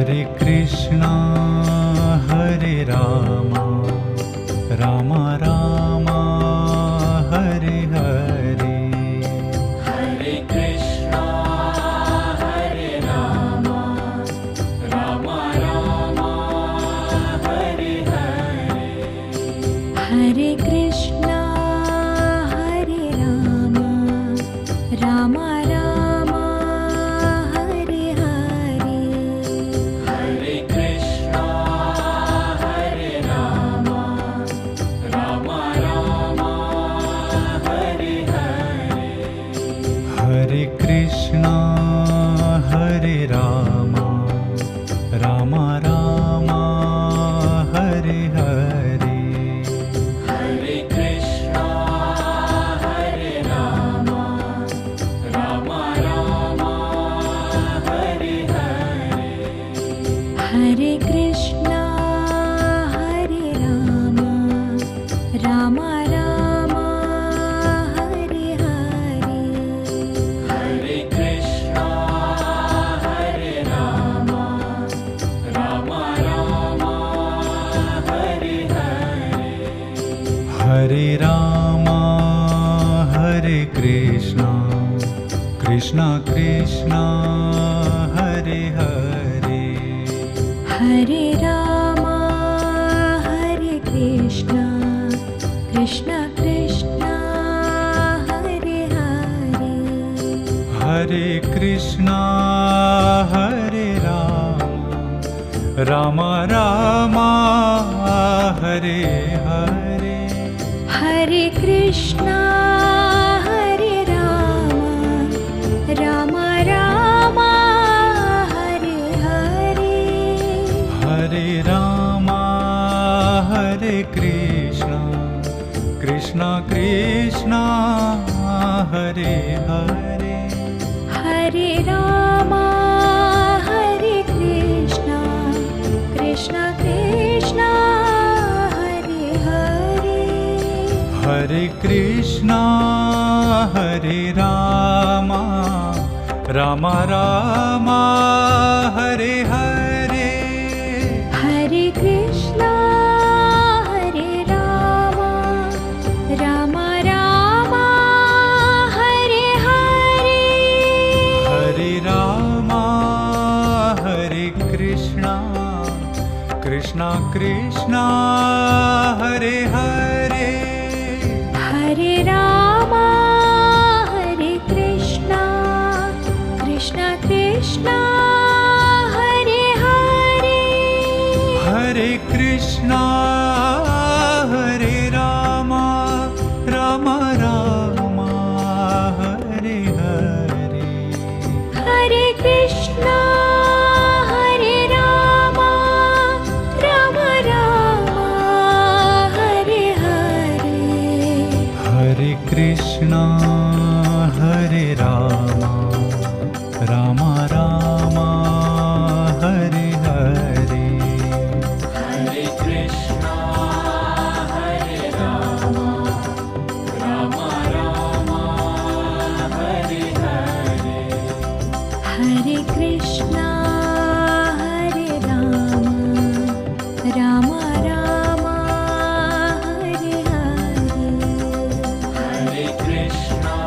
Hare Krishna Hare Rama Rama Rama Hare Hare. Hare Krishna Hare Rama Rama Rama Hare Hare. Hare Krishna Hare Rama Rama Rama Hare Hare. Hare Krishna Hare Rama Rama Rama Hare Hare. Hare Krishna Hare Rama Rama Rama Hare Hare. Hare Krishna Hare Rama Rama Rama Hare Hare. Hare Krishna Hare Rama Rama Rama Hare Hare. Hare Krishna Hare Rama Rama Rama Hare Hare. Hare Rama Hare Krishna Krishna Krishna Hare Hare. Hare Rama Hare Krishna Krishna Krishna Hare Hare. Hare Krishna Hare Rama Rama Hare Hare. Hare Krishna Hare Rama Rama Rama Hare Hare. Hare Rama Hare Krishna Krishna Krishna Hare Hare. Hare Rama Hare Krishna Krishna Krishna Hare Hare. Hare Krishna Hare Rama Rama Rama Hare Hare. Hare Krishna Hare Rama Rama Rama Hare Hare. Hare Rama Hare Krishna Krishna Krishna Hare Hare. Hare Rama Hare Krishna Krishna Krishna Hare Hare. Hare Krishna Hare Rama Rama Rama Hare Hare. Hare Krishna Hare Rama Rama Rama Hare Hare. Hare Krishna Hare Rama Rama Rama Hare Hare. Hare Krishna Hare Rama Rama Rama Hare Hare. Hare Krishna Hare Rama Rama Rama Hare Hare. Hare Krishna